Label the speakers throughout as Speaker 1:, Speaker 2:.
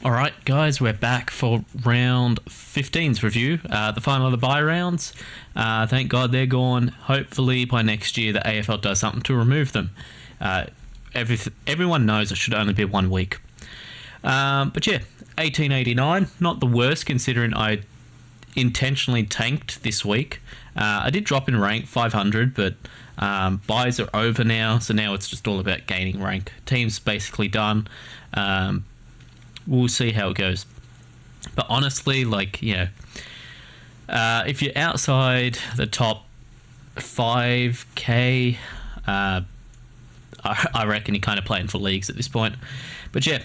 Speaker 1: All right, guys, we're back for round 15's review, the final of the bye rounds. Thank God they're gone. Hopefully by next year the AFL does something to remove them. Everyone knows it should only be 1 week. But yeah, 1889, not the worst considering I intentionally tanked this week. I did drop in rank 500, but buys are over now, so now it's just all about gaining rank. Team's basically done. We'll see how it goes. But honestly, if you're outside the top 5k, I reckon you're kind of playing for leagues at this point. But yeah,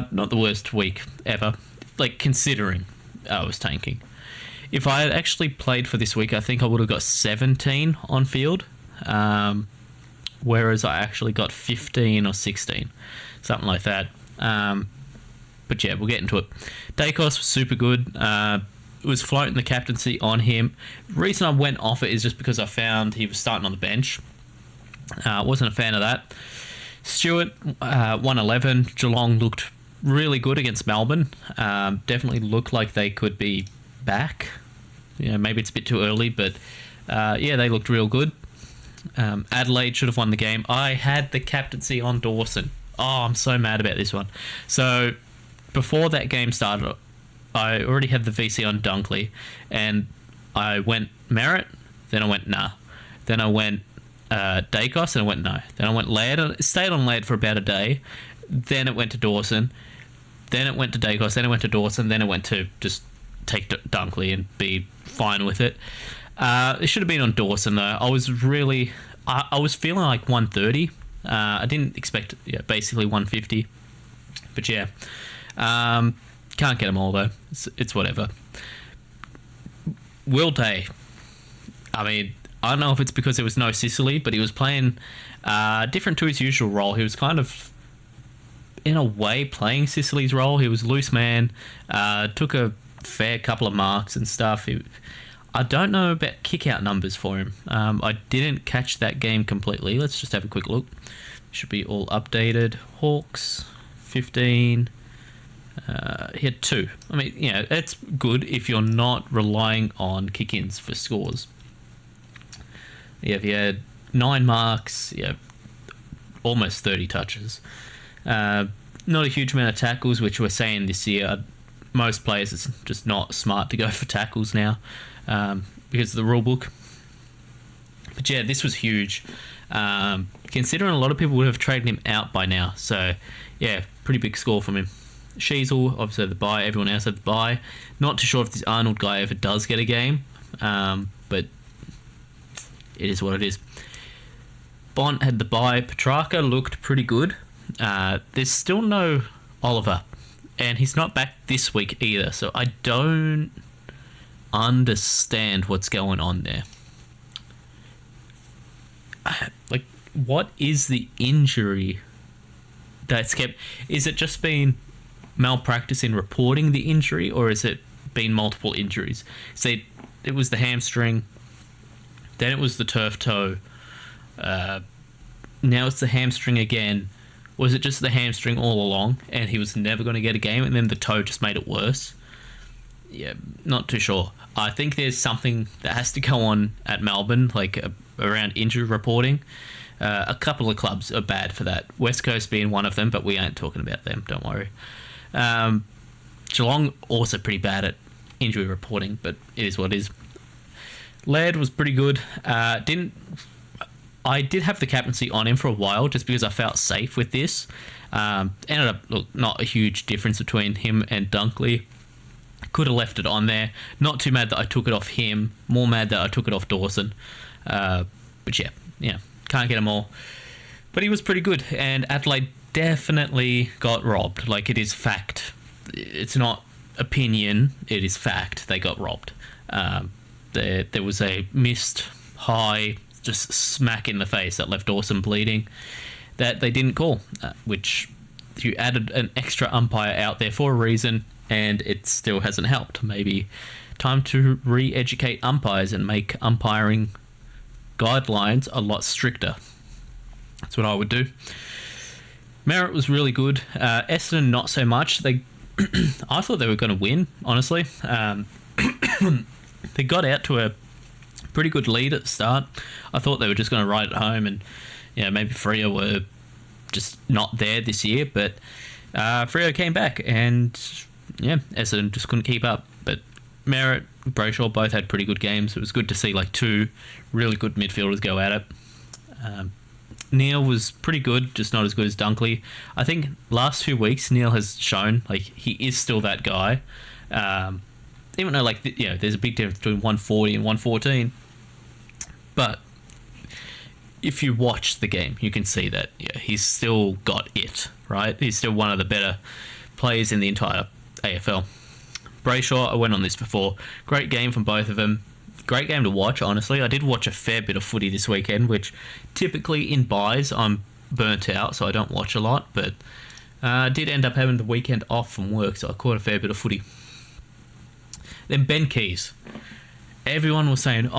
Speaker 1: not the worst week ever, considering I was tanking. If I had actually played for this week, I think I would have got 17 on field, whereas I actually got 15 or 16, something like that. But yeah, we'll get into it. Dacos was super good. Was floating the captaincy on him. The reason I went off it is just because I found he was starting on the bench. Wasn't a fan of that. Stewart, 111. Geelong looked really good against Melbourne. Definitely looked like they could be back. Maybe it's a bit too early, but they looked real good. Adelaide should have won the game. I had the captaincy on Dawson. Oh, I'm so mad about this one. So before that game started, I already had the VC on Dunkley, and I went Merritt, then I went nah. Then I went Dacos, and I went no. Then I went Laird. It stayed on Laird for about a day. Then it went to Dawson. Then it went to Dacos. Then it went to Dawson. Then it went to just take Dunkley and be fine with it. It should have been on Dawson, though. I was really... I was feeling like 130. I didn't expect basically 150. But yeah. Can't get them all, though. It's whatever. Will Day. I mean, I don't know if it's because there was no Sicily, but he was playing different to his usual role. He was kind of, in a way, playing Sicily's role. He was loose man, took a fair couple of marks and stuff. I don't know about kick-out numbers for him. I didn't catch that game completely. Let's just have a quick look. Should be all updated. Hawks, 15. He had 2. I mean, it's good if you're not relying on kick-ins for scores. If he had 9 marks, almost 30 touches. Not a huge amount of tackles, which we're saying this year. Most players, it's just not smart to go for tackles now because of the rule book. But yeah, this was huge. Considering a lot of people would have traded him out by now. So yeah, pretty big score from him. Sheasel, obviously the bye. Everyone else had the bye. Not too sure if this Arnold guy ever does get a game. But it is what it is. Bont had the bye. Petrarca looked pretty good. There's still no Oliver. And he's not back this week either. So I don't understand what's going on there. What is the injury that's kept... Is it just been malpractice in reporting the injury, or has it been multiple injuries? Say it was the hamstring, then it was the turf toe, now it's the hamstring again. Was it just the hamstring all along and he was never going to get a game, and then the toe just made it worse? Yeah, not too sure. I think there's something that has to go on at Melbourne, around injury reporting. A couple of clubs are bad for that. West Coast being one of them, but we ain't talking about them, don't worry. Geelong also pretty bad at injury reporting, but it is what it is. Laird was pretty good. I did have the captaincy on him for a while just because I felt safe with this. Ended up, not a huge difference between him and Dunkley. Could have left it on there. Not too mad that I took it off him. More mad that I took it off Dawson. But yeah, can't get them all. But he was pretty good, and Adelaide definitely got robbed. It is fact. It's not opinion, it is fact. They got robbed. There was a missed high, just smack in the face that left Dawson bleeding, that they didn't call, which you added an extra umpire out there for a reason, and it still hasn't helped. Maybe time to re-educate umpires and make umpiring guidelines a lot stricter. That's what I would do. Merritt was really good. Essendon, not so much. They I thought they were going to win, honestly. They got out to a pretty good lead at the start. I thought they were just going to ride it home, and maybe Freo were just not there this year, but Freo came back, and Essendon just couldn't keep up. But Merritt, Brayshaw both had pretty good games. It was good to see like two really good midfielders go at it. Neil was pretty good, just not as good as Dunkley. I think last 2 weeks Neil has shown like he is still that guy. Even though there's a big difference between 140 and 114, but if you watch the game, you can see that he's still got it, right? He's still one of the better players in the entire AFL. Brayshaw, I went on this before. Great game from both of them. Great game to watch, honestly. I did watch a fair bit of footy this weekend, which typically in buys I'm burnt out, so I don't watch a lot, but I did end up having the weekend off from work, so I caught a fair bit of footy. Then Ben Keys. Everyone was saying,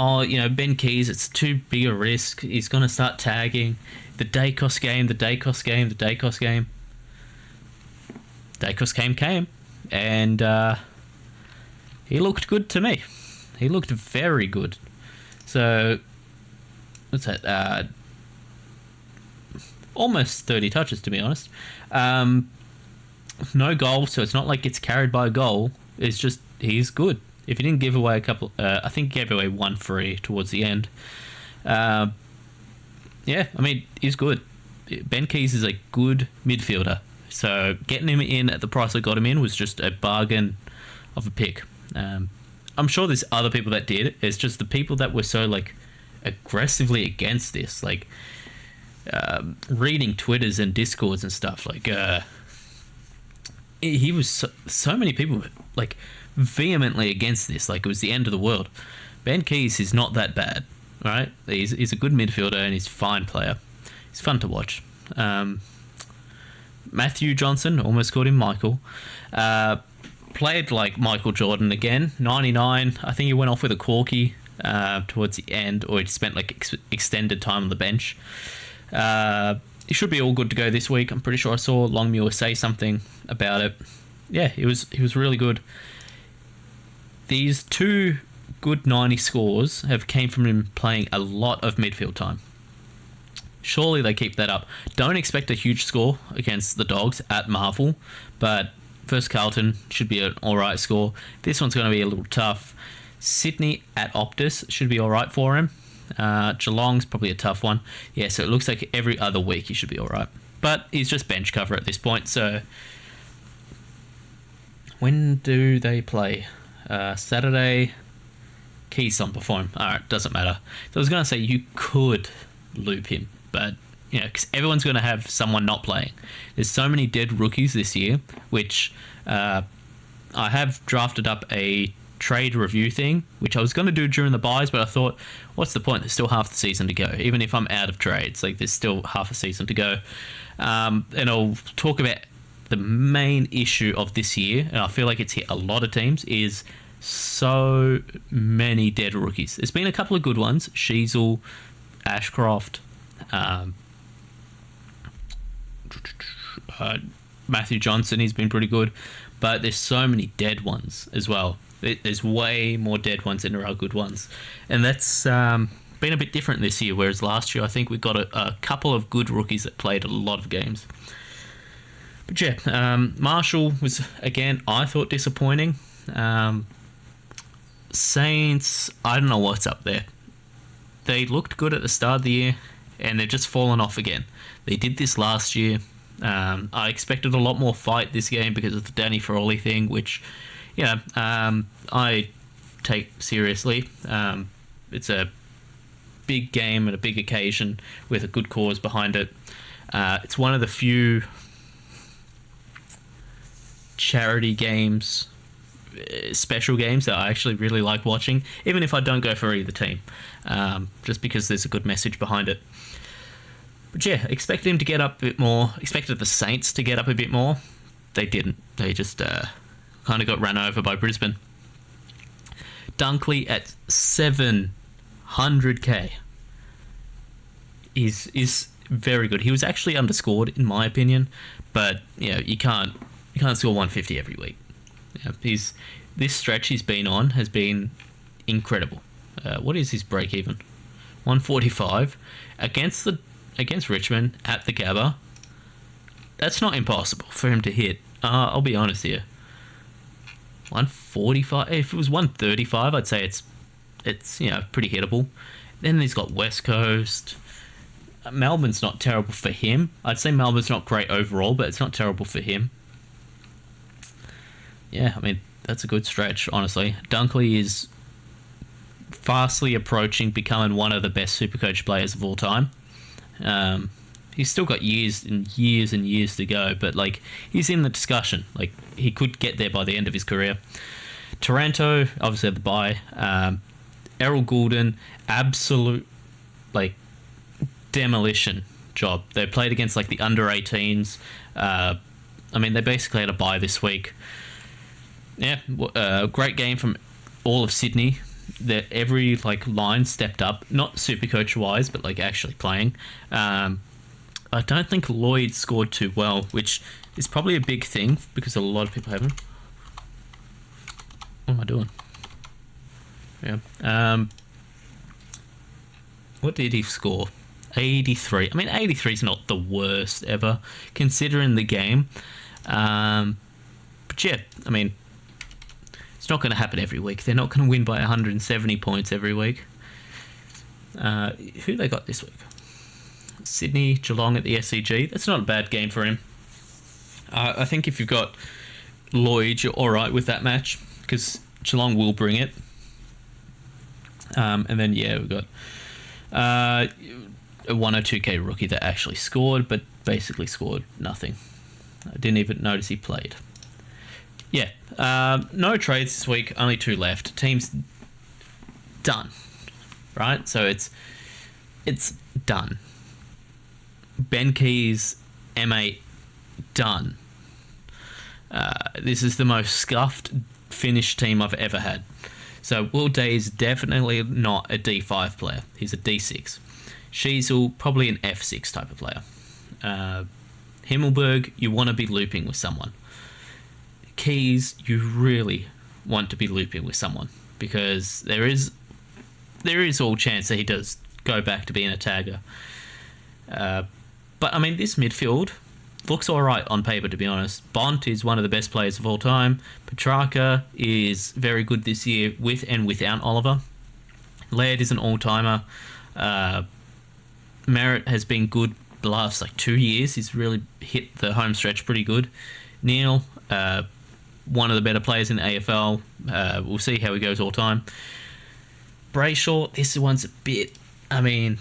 Speaker 1: Ben Keys, it's too big a risk. He's going to start tagging. The Dacos game. Dacos came. And he looked good to me. He looked very good. So, what's that? Almost 30 touches, to be honest. No goal, so it's not like it's carried by a goal. It's just, he's good. If he didn't give away a couple, I think he gave away one free towards the end. He's good. Ben Keys is a good midfielder. So getting him in at the price I got him in was just a bargain of a pick. I'm sure there's other people that did. It's just the people that were so aggressively against this, reading Twitters and Discords and stuff. He was so many people vehemently against this. It was the end of the world. Ben Keys is not that bad, right? He's a good midfielder and he's a fine player. He's fun to watch. Matthew Johnson, almost called him Michael, played like Michael Jordan again. 99. I think he went off with a corky towards the end, or he spent extended time on the bench. He should be all good to go this week. I'm pretty sure I saw Longmuir say something about it. Yeah, he was really good. These two good 90 scores have came from him playing a lot of midfield time. Surely they keep that up. Don't expect a huge score against the Dogs at Marvel, but first Carlton should be an alright score. This one's going to be a little tough. Sydney at Optus should be alright for him. Geelong's probably a tough one. Yeah, so it looks like every other week he should be alright. But he's just bench cover at this point, so when do they play? Saturday. Keys on perform. Alright, doesn't matter. So I was going to say you could loop him, but because everyone's going to have someone not playing. There's so many dead rookies this year, which I have drafted up a trade review thing, which I was going to do during the buys, but I thought, what's the point? There's still half the season to go. Even if I'm out of trades, there's still half a season to go. And I'll talk about the main issue of this year, and I feel like it's hit a lot of teams, is so many dead rookies. There's been a couple of good ones. Sheasel, Ashcroft, Matthew Johnson, he's been pretty good, but there's so many dead ones as well. There's way more dead ones than there are good ones, and that's been a bit different this year, whereas last year I think we got a couple of good rookies that played a lot of games. But yeah, Marshall was, again, I thought disappointing. Saints, I don't know what's up there. They looked good at the start of the year, and they've just fallen off again. They did this last year. I expected a lot more fight this game because of the Danny Frawley thing, which, I take seriously. It's a big game and a big occasion with a good cause behind it. It's one of the few charity games, special games that I actually really like watching, even if I don't go for either team, just because there's a good message behind it. But yeah, expected him to get up a bit more. Expected the Saints to get up a bit more. They didn't. They just kind of got run over by Brisbane. Dunkley at 700k is very good. He was actually underscored in my opinion, but you can't You can't score 150 every week. Yeah, this stretch he's been on has been incredible. What is his break even? 145 against Richmond at the Gabba. That's not impossible for him to hit. I'll be honest here. 145. If it was 135, I'd say it's pretty hittable. Then he's got West Coast. Melbourne's not terrible for him. I'd say Melbourne's not great overall, but it's not terrible for him. Yeah, I mean, that's a good stretch, honestly. Dunkley is fastly approaching becoming one of the best Supercoach players of all time. He's still got years and years and years to go, but like he's in the discussion. Like he could get there by the end of his career. Taranto, obviously at the bye. Errol Goulden, absolute like demolition job. They played against like the under 18s. I mean, they basically had a bye this week. Yeah, great game from all of Sydney. That every like line stepped up, not Supercoach wise, but like actually playing. I don't think Lloyd scored too well, which is probably a big thing because a lot of people have him. What am I doing? Yeah. What did he score? 83. I mean, 83 is not the worst ever considering the game. But yeah, I mean, it's not going to happen every week. They're not going to win by 170 points every week. Who they got this week? Sydney, Geelong at the SCG. That's not a bad game for him. I think if you've got Lloyd, you're all right with that match because Geelong will bring it. And then, yeah, we've got a 102k rookie that actually scored, but basically scored nothing. I didn't even notice he played. Yeah, no trades this week, only 2 left. Team's done, right? So it's done. Ben Keys, M8, done. This is the most scuffed finished team I've ever had. So Will Day is definitely not a D5 player. He's a D6. Sheasel, probably an F6 type of player. Himmelberg, you want to be looping with someone. Keys, you really want to be looping with someone because there is all chance that he does go back to being a tagger. But I mean, this midfield looks all right on paper, to be honest. Bont is one of the best players of all time. Petrarca is very good this year with and without Oliver. Laird is an all-timer. Merritt has been good the last 2 years. He's really hit the home stretch pretty good. Neil, one of the better players in the AFL. We'll see how he goes all time. Brayshaw, this one's a bit... I mean,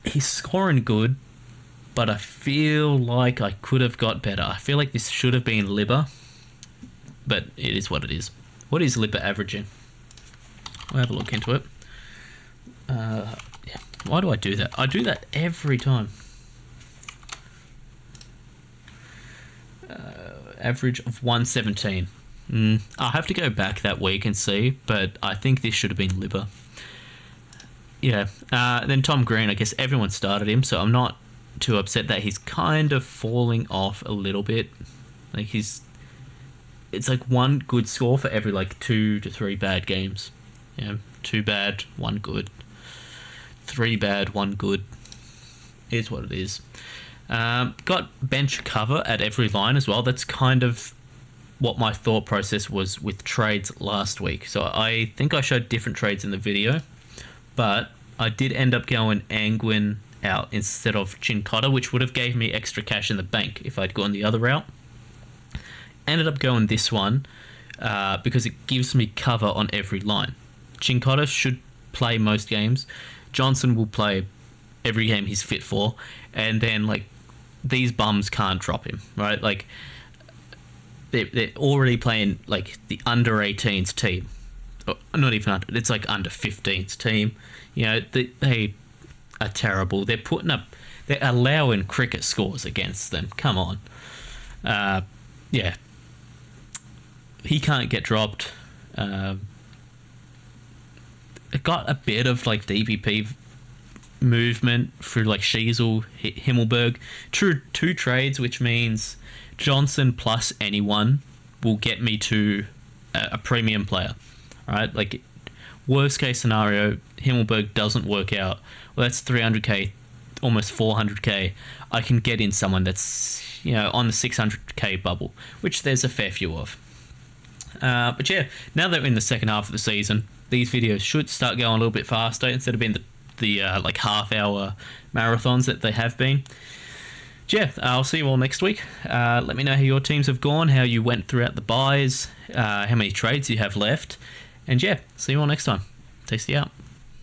Speaker 1: he's scoring good, but I feel like I could have got better. I feel like this should have been Libba, but it is what it is. What is Libba averaging? We'll have a look into it. Yeah. Why do I do that? I do that every time. Average of 117. I'll have to go back that week and see, but I think this should have been Libba. Yeah. Then Tom Green, I guess everyone started him, so I'm not too upset that he's kind of falling off a little bit. Like it's like one good score for every 2 to 3 bad games. Yeah, 2 bad, 1 good. 3 bad, 1 good. Is what it is. Got bench cover at every line as well. That's kind of what my thought process was with trades last week. So I think I showed different trades in the video, but I did end up going Angwin out instead of Chincotta, which would have gave me extra cash in the bank if I'd gone the other route. Ended up going this one because it gives me cover on every line. Chincotta should play most games. Johnson will play every game he's fit for, and then these bums can't drop him, right? They're already playing the under 18s team, not even under. It's under 15s team. You know, they are terrible. They're allowing cricket scores against them. Come on. Yeah. He can't get dropped. It got a bit of DPP movement through Sheasel, Himmelberg. Two trades, which means Johnson plus anyone will get me to a premium player. All right, like worst case scenario, Himmelberg doesn't work out. Well, that's 300k, almost 400k. I can get in someone that's on the 600k bubble, which there's a fair few of. But yeah, now that we're in the second half of the season, these videos should start going a little bit faster instead of being the like half-hour marathons that they have been. Yeah, I'll see you all next week. Let me know how your teams have gone, how you went throughout the buys, how many trades you have left. And yeah, see you all next time. Tasty out.